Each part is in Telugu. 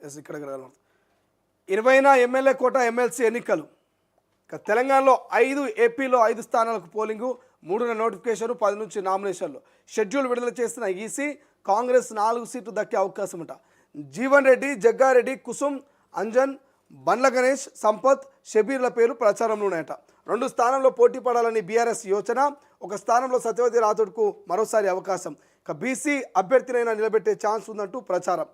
ఎస్ ఇక్కడ 20న ఎమ్మెల్యే కోట ఎమ్మెల్సీ ఎన్నికలు. తెలంగాణలో 5, ఏపీలో 5 స్థానాలకు పోలింగు, 3న నోటిఫికేషన్, 10 నుంచి నామినేషన్లు. షెడ్యూల్ విడుదల చేసిన ఈసీ కాంగ్రెస్ 4 సీట్లు దక్కే అవకాశం ఉంట. జీవన్ రెడ్డి, జగ్గారెడ్డి, కుసుమ్, అంజన్, బండ్ల గణేష్, సంపత్, షబీర్ల పేరు ప్రచారంలో ఉన్నాయట. 2 స్థానంలో పోటీ పడాలని బీఆర్ఎస్ యోచన. 1 స్థానంలో సత్యవతి రాథోడ్కు మరోసారి అవకాశం. ఇక బీసీ అభ్యర్థినైనా నిలబెట్టే ఛాన్స్ ఉందంటూ ప్రచారం.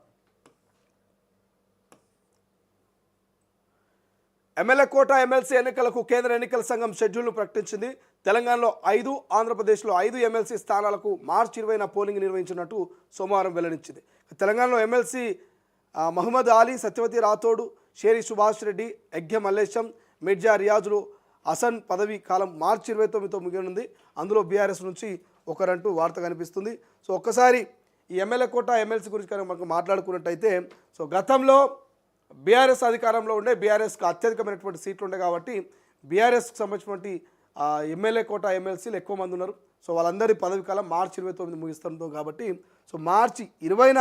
ఎమ్మెల్యే కోట ఎమ్మెల్సీ ఎన్నికలకు కేంద్ర ఎన్నికల సంఘం షెడ్యూల్ను ప్రకటించింది. తెలంగాణలో 5, ఆంధ్రప్రదేశ్లో 5 ఎమ్మెల్సీ స్థానాలకు మార్చి 20న పోలింగ్ నిర్వహించినట్టు సోమవారం వెల్లడించింది. తెలంగాణలో ఎమ్మెల్సీ మహమ్మద్ అలీ, సత్యవతి రాథోడ్, షేరి సుభాష్ రెడ్డి, యజ్ఞ మల్లేశం, మిర్జా రియాజులు హసన్ పదవి కాలం మార్చి 29తో ముగియనుంది. అందులో బీఆర్ఎస్ నుంచి ఒకరంటూ వార్త కనిపిస్తుంది. సో ఒక్కసారి ఈ ఎమ్మెల్యే కోట ఎమ్మెల్సీ గురించి కనుక మనకు మాట్లాడుకున్నట్టయితే, సో గతంలో బీఆర్ఎస్ అధికారంలో ఉండే, బీఆర్ఎస్కి అత్యధికమైనటువంటి సీట్లు ఉండే కాబట్టి బీఆర్ఎస్కి సంబంధించినటువంటి ఎమ్మెల్యే కోట ఎమ్మెల్సీలు ఎక్కువ మంది ఉన్నారు. సో వాళ్ళందరి పదవి కాలం మార్చి 29 ముగిస్తుంది కాబట్టి, సో మార్చి 20న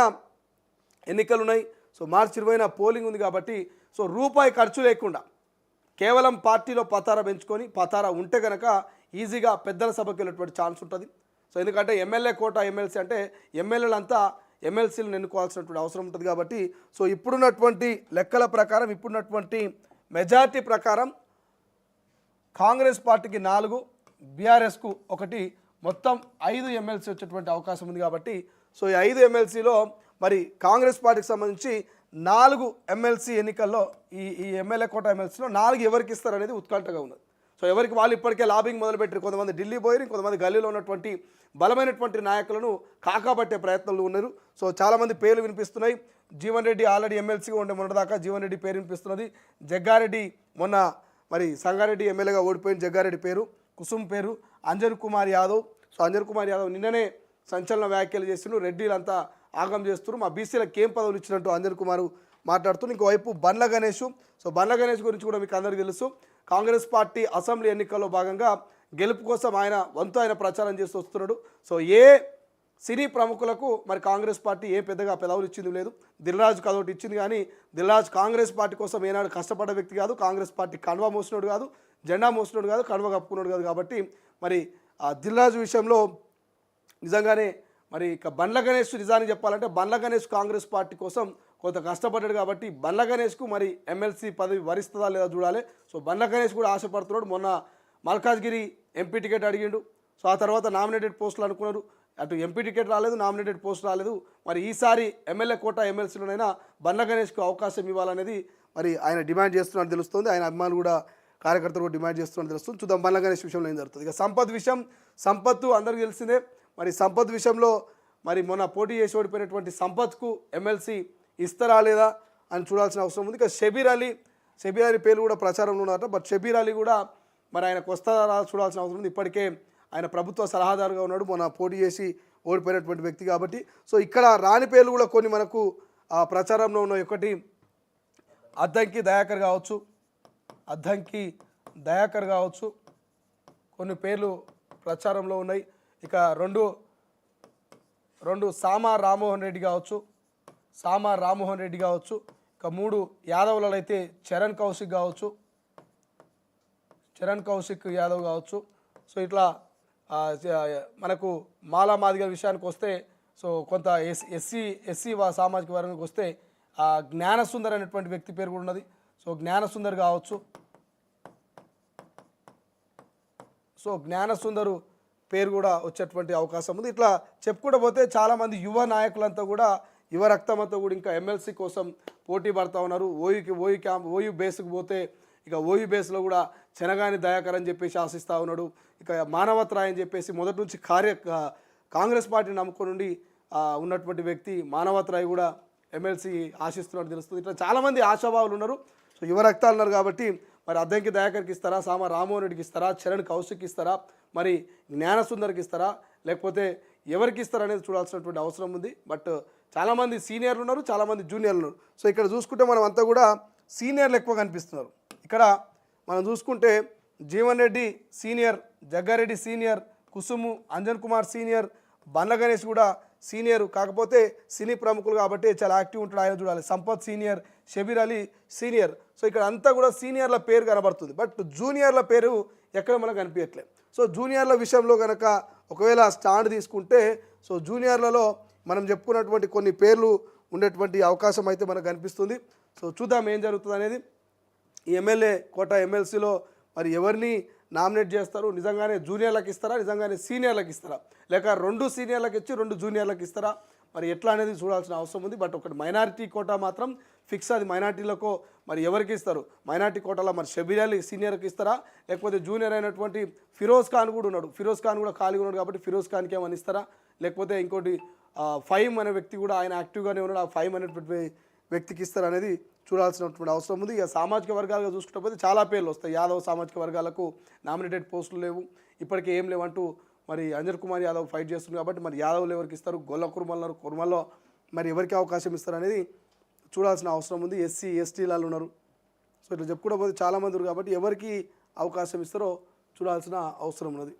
ఎన్నికలు ఉన్నాయి. సో మార్చి 20న పోలింగ్ ఉంది కాబట్టి, సో రూపాయి ఖర్చు లేకుండా కేవలం పార్టీలో పతారా పెంచుకొని, పతారా ఉంటే కనుక ఈజీగా పెద్దల సభకి వెళ్ళేటువంటి ఛాన్స్ ఉంటుంది. సో ఎందుకంటే ఎమ్మెల్యే కోట ఎమ్మెల్సీ అంటే ఎమ్మెల్యేలంతా ఎమ్మెల్సీలను ఎన్నుకోవాల్సినటువంటి అవసరం ఉంటుంది కాబట్టి, సో ఇప్పుడున్నటువంటి లెక్కల ప్రకారం, ఇప్పుడున్నటువంటి మెజార్టీ ప్రకారం కాంగ్రెస్ పార్టీకి 4, బీఆర్ఎస్కు 1, మొత్తం 5 ఎమ్మెల్సీ వచ్చేటువంటి అవకాశం ఉంది కాబట్టి, సో ఈ 5 ఎమ్మెల్సీలో మరి కాంగ్రెస్ పార్టీకి సంబంధించి 4 ఎమ్మెల్సీ ఎన్నికల్లో ఈ ఎమ్మెల్యే కోట ఎమ్మెల్సీలో 4 ఎవరికి ఇస్తారనేది ఉత్కంఠగా ఉన్నది. సో ఎవరికి వాళ్ళు ఇప్పటికే లాబింగ్ మొదలుపెట్టారు. కొంతమంది ఢిల్లీ పోయి, కొంతమంది గల్లీలో ఉన్నటువంటి బలమైనటువంటి నాయకులను కాకాబట్టే ప్రయత్నాలు ఉన్నారు. సో చాలామంది పేర్లు వినిపిస్తున్నాయి. జీవన్ రెడ్డి ఆల్రెడీ ఎమ్మెల్సీగా ఉండే మొన్నటిదాకా జీవన్ రెడ్డి పేరు వినిపిస్తున్నది. జగ్గారెడ్డి మొన్న మరి సంగారెడ్డి ఎమ్మెల్యేగా ఓడిపోయిన జగ్గారెడ్డి పేరు, కుసుమ్ పేరు, అంజన్ కుమార్ యాదవ్. సో అంజన్ కుమార్ యాదవ్ నిన్ననే సంచలన వ్యాఖ్యలు చేస్తున్నారు. రెడ్డిలంతా ఆగం చేస్తున్నారు, మా బీసీలకు ఏం పదవులు ఇచ్చినట్టు అంజన్ కుమార్ మాట్లాడుతున్నారు. ఇంకోవైపు బండ్ల గణేష్. సో బండ్ల గణేష్ గురించి కూడా మీకు అందరికీ తెలుసు. కాంగ్రెస్ పార్టీ అసెంబ్లీ ఎన్నికల్లో భాగంగా గెలుపు కోసం ఆయన ప్రచారం చేస్తూ వస్తున్నాడు. సో ఏ సినీ ప్రముఖులకు మరి కాంగ్రెస్ పార్టీ ఏ పెద్దగా పెదవులు ఇచ్చింది లేదు. దిల్రాజుకు అదొకటి ఇచ్చింది, కానీ దిల్రాజు కాంగ్రెస్ పార్టీ కోసం ఏనాడు కష్టపడ్డ వ్యక్తి కాదు. కాంగ్రెస్ పార్టీ కండువా మోసినోడు కాదు, జెండా మోసినోడు కాదు, కండువా కప్పుకున్నాడు కాదు. కాబట్టి మరి ఆ దిల్రాజు విషయంలో నిజంగానే మరి ఇక బండ్ల గణేష్ నిజానికి చెప్పాలంటే బండ్ల గణేష్ కాంగ్రెస్ పార్టీ కోసం కొంత కష్టపడ్డాడు కాబట్టి బండ్ల గణేష్కు మరి ఎమ్మెల్సీ పదవి వరిస్తుందా లేదా చూడాలి. సో బండ్ల గణేష్ కూడా ఆశపడుతున్నాడు. మొన్న మల్కాజ్గిరి ఎంపీ టికెట్ అడిగిండు. సో ఆ తర్వాత నామినేటెడ్ పోస్టులు అనుకున్నారు. అటు ఎంపీ టికెట్ రాలేదు, నామినేటెడ్ పోస్ట్ రాలేదు. మరి ఈసారి ఎమ్మెల్యే కోట ఎమ్మెల్సీలోనైనా బండ్ల గణేష్కు అవకాశం ఇవ్వాలనేది మరి ఆయన డిమాండ్ చేస్తున్నట్టు తెలుస్తుంది. ఆయన అభిమానులు కూడా, కార్యకర్తలు కూడా డిమాండ్ చేస్తున్నట్టు తెలుస్తుంది. చూద్దాం బండ్ల గణేష్ విషయంలో ఏం జరుగుతుంది. ఇక సంపత్ విషయం, సంపత్తు అందరికీ తెలిసిందే. మరి సంపత్ విషయంలో మరి మొన్న పోటీ చేసి ఓడిపోయినటువంటి సంపత్కు ఎమ్మెల్సీ ఇస్తారా లేదా అని చూడాల్సిన అవసరం ఉంది. ఇక షబీర్ అలీ పేరు కూడా ప్రచారంలో ఉన్నారట. బట్ షబీర్ అలీ కూడా మరి ఆయనకు వస్తారా చూడాల్సిన అవసరం ఉంది. ఇప్పటికే ఆయన ప్రభుత్వ సలహాదారుగా ఉన్నాడు, మొన్న పోటీ చేసి ఓడిపోయినటువంటి వ్యక్తి కాబట్టి. సో ఇక్కడ రాని పేర్లు కూడా కొన్ని మనకు ప్రచారంలో ఉన్నాయి. ఒకటి అద్దంకి దయాకర్ కావచ్చు, కొన్ని పేర్లు ప్రచారంలో ఉన్నాయి. ఇక రెండు సామా రామ్మోహన్ రెడ్డి కావచ్చు. ఇక 3 యాదవులలో అయితే చరణ్ కౌశిక్ యాదవ్ కావచ్చు. సో ఇట్లా మనకు మాలా మాదిగల విషయానికి వస్తే, సో కొంత ఎస్సీ సామాజిక వర్గానికి వస్తే జ్ఞానసుందర్ అనేటువంటి వ్యక్తి పేరు కూడా ఉన్నది. సో జ్ఞానసుందర్ కావచ్చు. సో జ్ఞానసుందరు పేరు కూడా వచ్చేటువంటి అవకాశం ఉంది. ఇట్లా చెప్పుకుంటూ పోతే చాలామంది యువ నాయకులంతా కూడా, యువ రక్తం అంతా కూడా ఇంకా ఎమ్మెల్సీ కోసం పోటీ పడుతూ ఉన్నారు. ఓయూ బేస్కి పోతే ఇక ఓయూ బేస్లో కూడా చెనగాని దయాకర్ అని చెప్పేసి ఆశిస్తూ ఉన్నాడు. ఇక మానవత్రాయ్ అని చెప్పేసి మొదటి నుంచి కాంగ్రెస్ పార్టీని నమ్ముకొని నుండి ఉన్నటువంటి వ్యక్తి మానవత్రాయ్ కూడా ఎమ్మెల్సీ ఆశిస్తున్నట్టు తెలుస్తుంది. ఇట్లా చాలామంది ఆశాభావులు ఉన్నారు. సో యువ రక్తాలు ఉన్నారు కాబట్టి మరి అద్దంకి దయాకర్కి ఇస్తారా, సామా రామ్మోహన్ రెడ్డికి ఇస్తారా, చరణ్ కౌశిక్ ఇస్తారా, మరి జ్ఞానసుందర్కి ఇస్తారా, లేకపోతే ఎవరికి ఇస్తారా అనేది చూడాల్సినటువంటి అవసరం ఉంది. బట్ చాలామంది సీనియర్లు ఉన్నారు, చాలామంది జూనియర్లు ఉన్నారు. సో ఇక్కడ చూసుకుంటే మనం అంతా కూడా సీనియర్లు ఎక్కువ కనిపిస్తున్నారు. ఇక్కడ మనం చూసుకుంటే జీవన్ రెడ్డి సీనియర్, జగ్గారెడ్డి సీనియర్, కుసుము, అంజన్ కుమార్ సీనియర్, బండ్ల గణేష్ కూడా సీనియర్, కాకపోతే సినీ ప్రముఖులు కాబట్టి చాలా యాక్టివ్ ఉంటాడు, ఆయన చూడాలి. Sampath senior, Shabbir Ali senior. So ఇక్కడ అంతా కూడా సీనియర్ల పేరు కనబడుతుంది, బట్ జూనియర్ల పేరు ఎక్కడ మనకు కనిపించట్లేదు. సో జూనియర్ల విషయంలో కనుక ఒకవేళ స్టాండ్ తీసుకుంటే, సో జూనియర్లలో మనం చెప్పుకున్నటువంటి కొన్ని పేర్లు ఉండేటువంటి అవకాశం అయితే మనకు కనిపిస్తుంది. సో చూద్దాం ఏం జరుగుతుంది అనేది. ఈ ఎమ్మెల్యే కోట ఎమ్మెల్సీలో మరి ఎవరిని నామినేట్ చేస్తారు? నిజంగానే జూనియర్లకు ఇస్తారా, నిజంగానే సీనియర్లకు ఇస్తారా, లేక 2 సీనియర్లకు ఇచ్చి 2 జూనియర్లకు ఇస్తారా? మరి ఎట్లా అనేది చూడాల్సిన అవసరం ఉంది. బట్ ఒకటి మైనారిటీ కోటా మాత్రం ఫిక్స్. అది మైనారిటీలకు మరి ఎవరికి ఇస్తారు? మైనారిటీ కోటాలో మరి షబీర్ అలీ సీనియర్కి ఇస్తారా, లేకపోతే జూనియర్ అయినటువంటి ఫిరోజ్ ఖాన్ కూడా ఉన్నాడు, ఫిరోజ్ ఖాన్ కూడా ఖాళీగా ఉన్నాడు కాబట్టి ఫిరోజ్ ఖాన్కి ఏమైనా ఇస్తారా? లేకపోతే ఇంకోటి ఫైమ్ అనే వ్యక్తి కూడా ఆయన యాక్టివ్గానే ఉన్నాడు, ఆ ఫైమ్ అనేటువంటి వ్యక్తికి ఇస్తారు అనేది చూడాల్సినటువంటి అవసరం ఉంది. ఇక సామాజిక వర్గాలుగా చూసుకుంటే చాలా పేర్లు వస్తాయి. యాదవ్ సామాజిక వర్గాలకు నామినేటెడ్ పోస్టులు లేవు, ఇప్పటికే ఏం లేవంటూ మరి అంజన్ కుమార్ యాదవ్ ఫైట్ చేస్తుంది కాబట్టి మరి యాదవ్లు ఎవరికి ఇస్తారు? గొల్ల కుర్మల్లో మరి ఎవరికి అవకాశం ఇస్తారు అనేది చూడాల్సిన అవసరం ఉంది. ఎస్సీ ఎస్టీలలో ఉన్నారు. సో ఇట్లా చెప్పుకోవడం చాలామంది ఉన్నారు కాబట్టి ఎవరికి అవకాశం ఇస్తారో చూడాల్సిన అవసరం ఉన్నది.